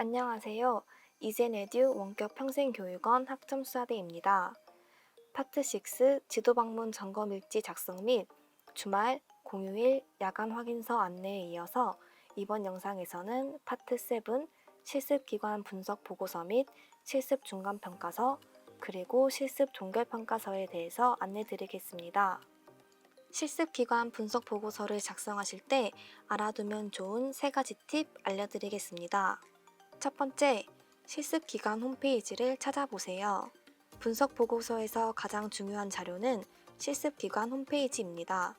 안녕하세요. 이젠에듀 원격 평생교육원 학점수사대입니다. 파트 6 지도방문 점검일지 작성 및 주말, 공휴일, 야간 확인서 안내에 이어서 이번 영상에서는 파트 7 실습기관 분석 보고서 및 실습 중간평가서 그리고 실습 종결평가서에 대해서 안내드리겠습니다. 실습기관 분석 보고서를 작성하실 때 알아두면 좋은 3가지 팁 알려드리겠습니다. 첫 번째, 실습기관 홈페이지를 찾아보세요. 분석 보고서에서 가장 중요한 자료는 실습기관 홈페이지입니다.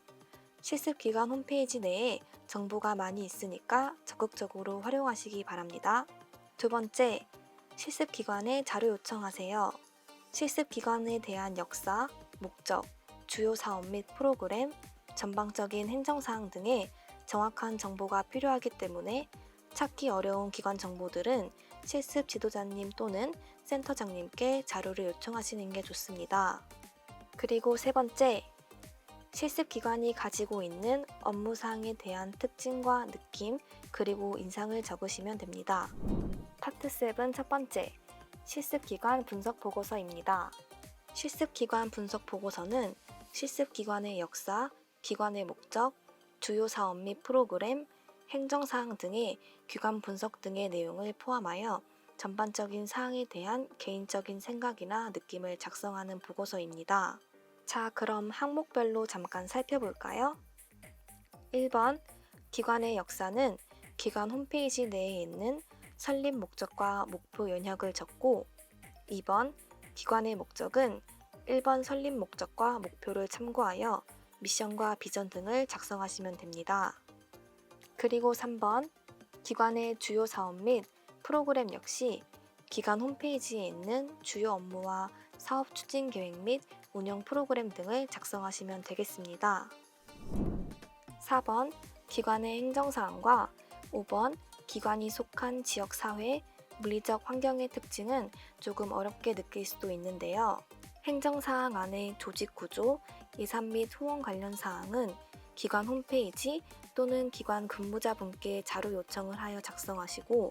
실습기관 홈페이지 내에 정보가 많이 있으니까 적극적으로 활용하시기 바랍니다. 두 번째, 실습기관에 자료 요청하세요. 실습기관에 대한 역사, 목적, 주요 사업 및 프로그램, 전방적인 행정사항 등의 정확한 정보가 필요하기 때문에 찾기 어려운 기관 정보들은 실습 지도자님 또는 센터장님께 자료를 요청하시는 게 좋습니다. 그리고 세 번째, 실습 기관이 가지고 있는 업무사항에 대한 특징과 느낌, 그리고 인상을 적으시면 됩니다. 파트 7 첫 번째, 실습 기관 분석 보고서입니다. 실습 기관 분석 보고서는 실습 기관의 역사, 기관의 목적, 주요 사업 및 프로그램, 행정사항 등의 기관 분석 등의 내용을 포함하여 전반적인 사항에 대한 개인적인 생각이나 느낌을 작성하는 보고서입니다. 자, 그럼 항목별로 잠깐 살펴볼까요? 1번, 기관의 역사는 기관 홈페이지 내에 있는 설립 목적과 목표 연혁을 적고 2번, 기관의 목적은 1번 설립 목적과 목표를 참고하여 미션과 비전 등을 작성하시면 됩니다. 그리고 3번, 기관의 주요 사업 및 프로그램 역시 기관 홈페이지에 있는 주요 업무와 사업 추진 계획 및 운영 프로그램 등을 작성하시면 되겠습니다. 4번, 기관의 행정사항과 5번, 기관이 속한 지역사회, 물리적 환경의 특징은 조금 어렵게 느낄 수도 있는데요. 행정사항 안의 조직구조, 예산 및 후원 관련 사항은 기관 홈페이지 또는 기관 근무자분께 자료 요청을 하여 작성하시고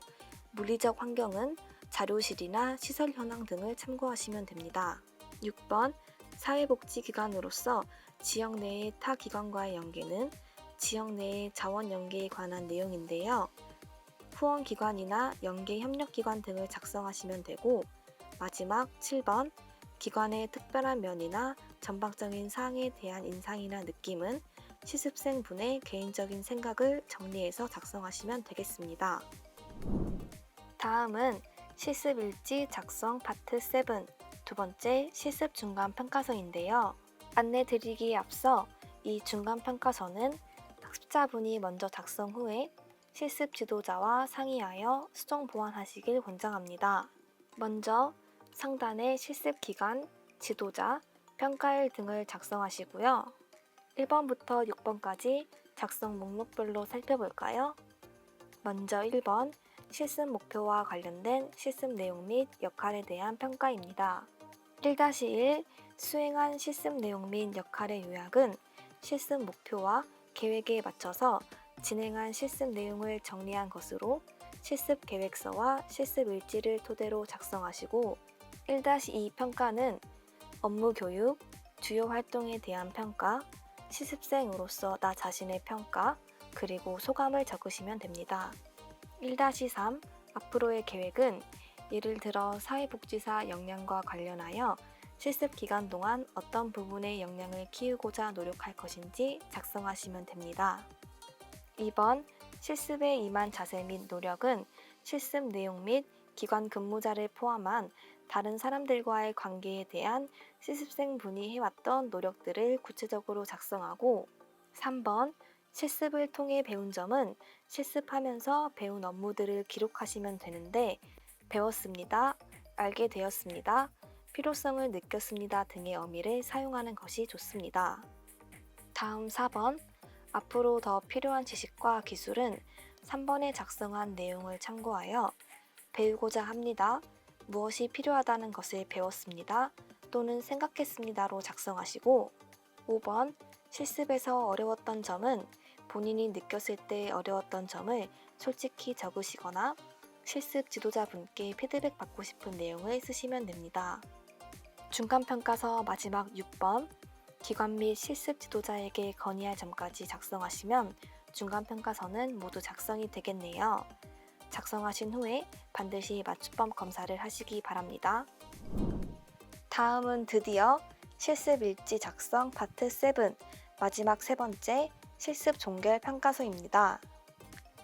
물리적 환경은 자료실이나 시설 현황 등을 참고하시면 됩니다. 6번, 사회복지기관으로서 지역 내의 타 기관과의 연계는 지역 내의 자원 연계에 관한 내용인데요. 후원기관이나 연계 협력기관 등을 작성하시면 되고 마지막 7번, 기관의 특별한 면이나 전방적인 사항에 대한 인상이나 느낌은 실습생분의 개인적인 생각을 정리해서 작성하시면 되겠습니다. 다음은 실습일지 작성 파트 7 두 번째 실습 중간평가서인데요. 안내드리기에 앞서 이 중간평가서는 학습자분이 먼저 작성 후에 실습 지도자와 상의하여 수정 보완하시길 권장합니다. 먼저 상단에 실습 기간, 지도자, 평가일 등을 작성하시고요. 1번부터 6번까지 작성 목록별로 살펴볼까요? 먼저 1번, 실습 목표와 관련된 실습 내용 및 역할에 대한 평가입니다. 1-1 수행한 실습 내용 및 역할의 요약은 실습 목표와 계획에 맞춰서 진행한 실습 내용을 정리한 것으로 실습 계획서와 실습 일지를 토대로 작성하시고 1-2 평가는 업무 교육, 주요 활동에 대한 평가, 실습생으로서 나 자신의 평가, 그리고 소감을 적으시면 됩니다. 1-3 앞으로의 계획은 예를 들어 사회복지사 역량과 관련하여 실습 기간 동안 어떤 부분의 역량을 키우고자 노력할 것인지 작성하시면 됩니다. 2번 실습에 임한 자세 및 노력은 실습 내용 및 기관 근무자를 포함한 다른 사람들과의 관계에 대한 실습생분이 해왔던 노력들을 구체적으로 작성하고 3번 실습을 통해 배운 점은 실습하면서 배운 업무들을 기록하시면 되는데 배웠습니다, 알게 되었습니다, 필요성을 느꼈습니다 등의 어미를 사용하는 것이 좋습니다. 다음 4번 앞으로 더 필요한 지식과 기술은 3번에 작성한 내용을 참고하여 배우고자 합니다, 무엇이 필요하다는 것을 배웠습니다 또는 생각했습니다로 작성하시고 5번 실습에서 어려웠던 점은 본인이 느꼈을 때 어려웠던 점을 솔직히 적으시거나 실습 지도자분께 피드백 받고 싶은 내용을 쓰시면 됩니다. 중간평가서 마지막 6번 기관 및 실습 지도자에게 건의할 점까지 작성하시면 중간평가서는 모두 작성이 되겠네요. 작성하신 후에 반드시 맞춤법 검사를 하시기 바랍니다. 다음은 드디어 실습 일지 작성 파트 7 마지막 세 번째 실습 종결 평가서입니다.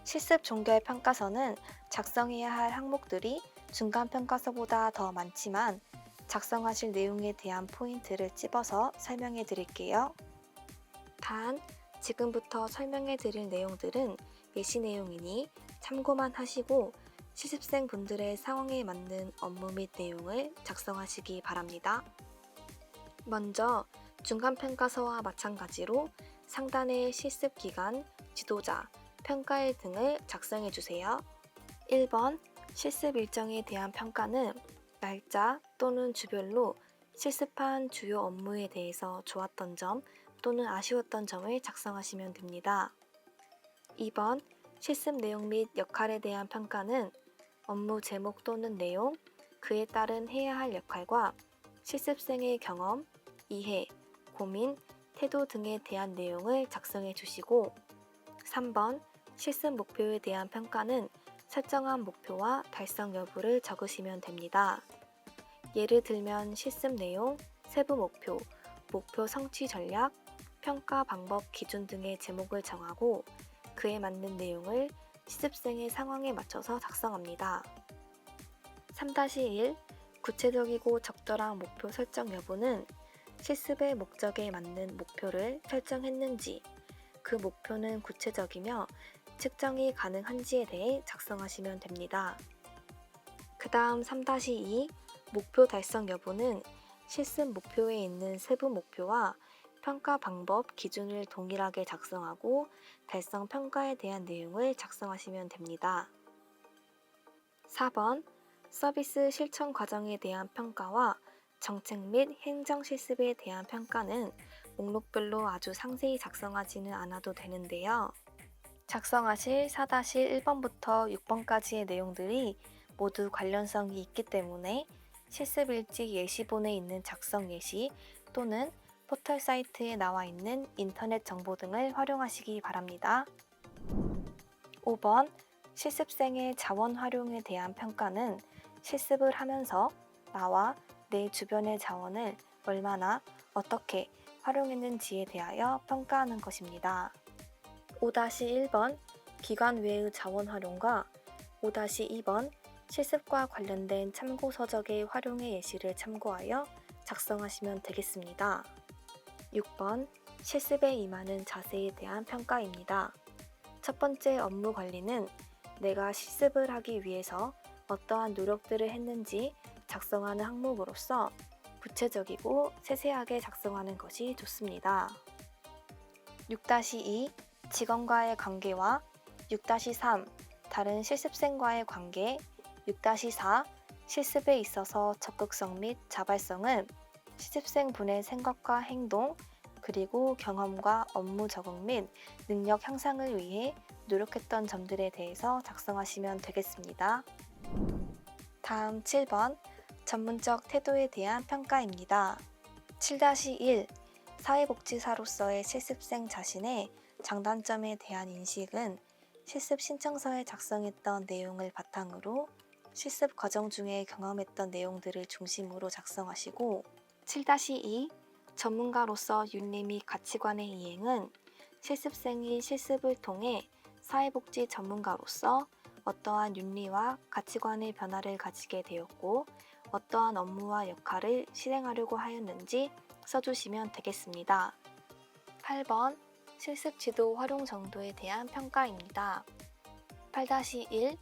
실습 종결 평가서는 작성해야 할 항목들이 중간 평가서보다 더 많지만 작성하실 내용에 대한 포인트를 찝어서 설명해 드릴게요. 단, 지금부터 설명해 드릴 내용들은 예시 내용이니 참고만 하시고 실습생 분들의 상황에 맞는 업무 및 내용을 작성하시기 바랍니다. 먼저 중간평가서와 마찬가지로 상단의 실습기간, 지도자, 평가일 등을 작성해 주세요. 1번 실습 일정에 대한 평가는 날짜 또는 주별로 실습한 주요 업무에 대해서 좋았던 점 또는 아쉬웠던 점을 작성하시면 됩니다. 2번 실습 내용 및 역할에 대한 평가는 업무 제목 또는 내용, 그에 따른 해야 할 역할과 실습생의 경험, 이해, 고민, 태도 등에 대한 내용을 작성해 주시고 3번 실습 목표에 대한 평가는 설정한 목표와 달성 여부를 적으시면 됩니다. 예를 들면 실습 내용, 세부 목표, 목표 성취 전략, 평가 방법 기준 등의 제목을 정하고 그에 맞는 내용을 실습생의 상황에 맞춰서 작성합니다. 3-1 구체적이고 적절한 목표 설정 여부는 실습의 목적에 맞는 목표를 설정했는지, 그 목표는 구체적이며 측정이 가능한지에 대해 작성하시면 됩니다. 그 다음 3-2 목표 달성 여부는 실습 목표에 있는 세부 목표와 평가 방법, 기준을 동일하게 작성하고 달성 평가에 대한 내용을 작성하시면 됩니다. 4번 서비스 실천 과정에 대한 평가와 정책 및 행정 실습에 대한 평가는 목록별로 아주 상세히 작성하지는 않아도 되는데요. 작성하실 4-1번부터 6번까지의 내용들이 모두 관련성이 있기 때문에 실습일지 예시본에 있는 작성 예시 또는 포털 사이트에 나와 있는 인터넷 정보 등을 활용하시기 바랍니다. 5번 실습생의 자원 활용에 대한 평가는 실습을 하면서 나와 내 주변의 자원을 얼마나 어떻게 활용했는지에 대하여 평가하는 것입니다. 5-1번 기관 외의 자원 활용과 5-2번 실습과 관련된 참고 서적의 활용의 예시를 참고하여 작성하시면 되겠습니다. 6번 실습에 임하는 자세에 대한 평가입니다. 첫 번째 업무 관리는 내가 실습을 하기 위해서 어떠한 노력들을 했는지 작성하는 항목으로서 구체적이고 세세하게 작성하는 것이 좋습니다. 6-2 직원과의 관계와 6-3 다른 실습생과의 관계 6-4 실습에 있어서 적극성 및 자발성은 실습생 분의 생각과 행동 그리고 경험과 업무 적응 및 능력 향상을 위해 노력했던 점들에 대해서 작성하시면 되겠습니다. 다음 7번 전문적 태도에 대한 평가입니다. 7-1 사회복지사로서의 실습생 자신의 장단점에 대한 인식은 실습 신청서에 작성했던 내용을 바탕으로 실습 과정 중에 경험했던 내용들을 중심으로 작성하시고 7-2 전문가로서 윤리 및 가치관의 이행은 실습생이 실습을 통해 사회복지 전문가로서 어떠한 윤리와 가치관의 변화를 가지게 되었고 어떠한 업무와 역할을 실행하려고 하였는지 써주시면 되겠습니다. 8번 실습 지도 활용 정도에 대한 평가입니다. 8-1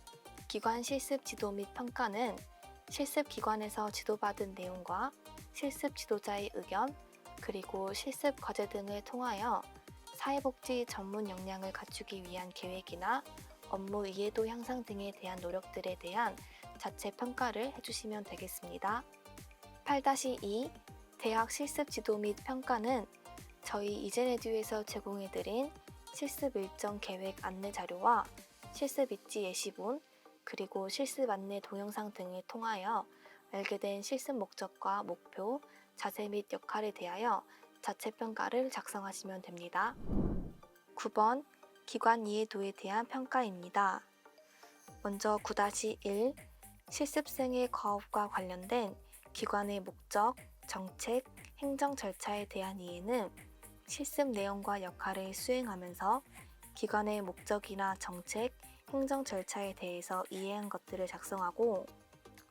기관 실습 지도 및 평가는 실습 기관에서 지도받은 내용과 실습 지도자의 의견, 그리고 실습 과제 등을 통하여 사회복지 전문 역량을 갖추기 위한 계획이나 업무 이해도 향상 등에 대한 노력들에 대한 자체 평가를 해주시면 되겠습니다. 8-2 대학 실습 지도 및 평가는 저희 이젠에듀에서 제공해드린 실습 일정 계획 안내 자료와 실습 입지 예시본, 그리고 실습 안내 동영상 등을 통하여 알게 된 실습 목적과 목표, 자세 및 역할에 대하여 자체 평가를 작성하시면 됩니다. 9번 기관 이해도에 대한 평가입니다. 먼저 9-1 실습생의 과업과 관련된 기관의 목적, 정책, 행정 절차에 대한 이해는 실습 내용과 역할을 수행하면서 기관의 목적이나 정책, 행정 절차에 대해서 이해한 것들을 작성하고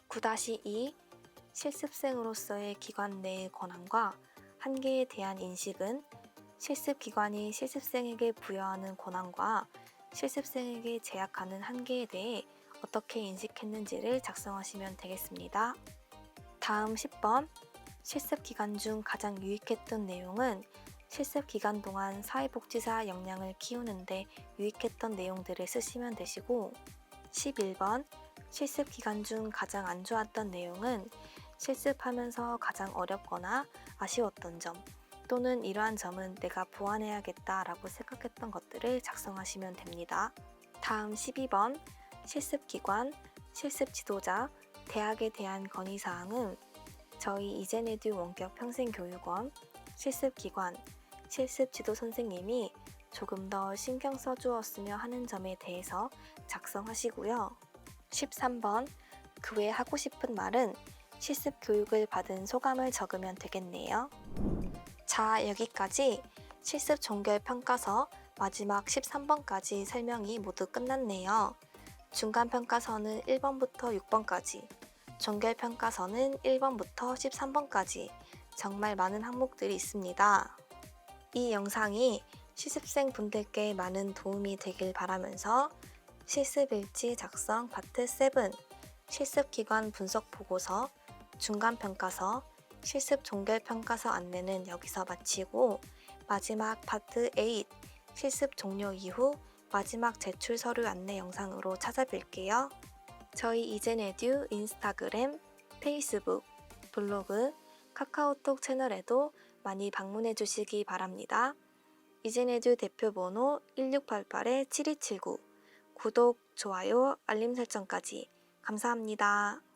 9-2 실습생으로서의 기관 내의 권한과 한계에 대한 인식은 실습기관이 실습생에게 부여하는 권한과 실습생에게 제약하는 한계에 대해 어떻게 인식했는지를 작성하시면 되겠습니다. 다음 10번 실습기간 중 가장 유익했던 내용은 실습기간 동안 사회복지사 역량을 키우는데 유익했던 내용들을 쓰시면 되시고 11번 실습기간 중 가장 안 좋았던 내용은 실습하면서 가장 어렵거나 아쉬웠던 점 또는 이러한 점은 내가 보완해야겠다 라고 생각했던 것들을 작성하시면 됩니다. 다음 12번 실습기관, 실습지도자, 대학에 대한 건의사항은 저희 이제네듀 원격 평생교육원, 실습기관, 실습지도 선생님이 조금 더 신경 써주었으며 하는 점에 대해서 작성하시고요. 13번 그 외 하고 싶은 말은 실습 교육을 받은 소감을 적으면 되겠네요. 자, 여기까지 실습 종결 평가서 마지막 13번까지 설명이 모두 끝났네요. 중간 평가서는 1번부터 6번까지, 종결 평가서는 1번부터 13번까지 정말 많은 항목들이 있습니다. 이 영상이 실습생 분들께 많은 도움이 되길 바라면서 실습일지 작성 파트 7, 실습기관 분석 보고서, 중간평가서, 실습 종결평가서 안내는 여기서 마치고 마지막 파트 8, 실습 종료 이후 마지막 제출 서류 안내 영상으로 찾아뵐게요. 저희 이제네듀 인스타그램, 페이스북, 블로그, 카카오톡 채널에도 많이 방문해 주시기 바랍니다. 이제네듀 대표번호 1688-7279 구독, 좋아요, 알림 설정까지 감사합니다.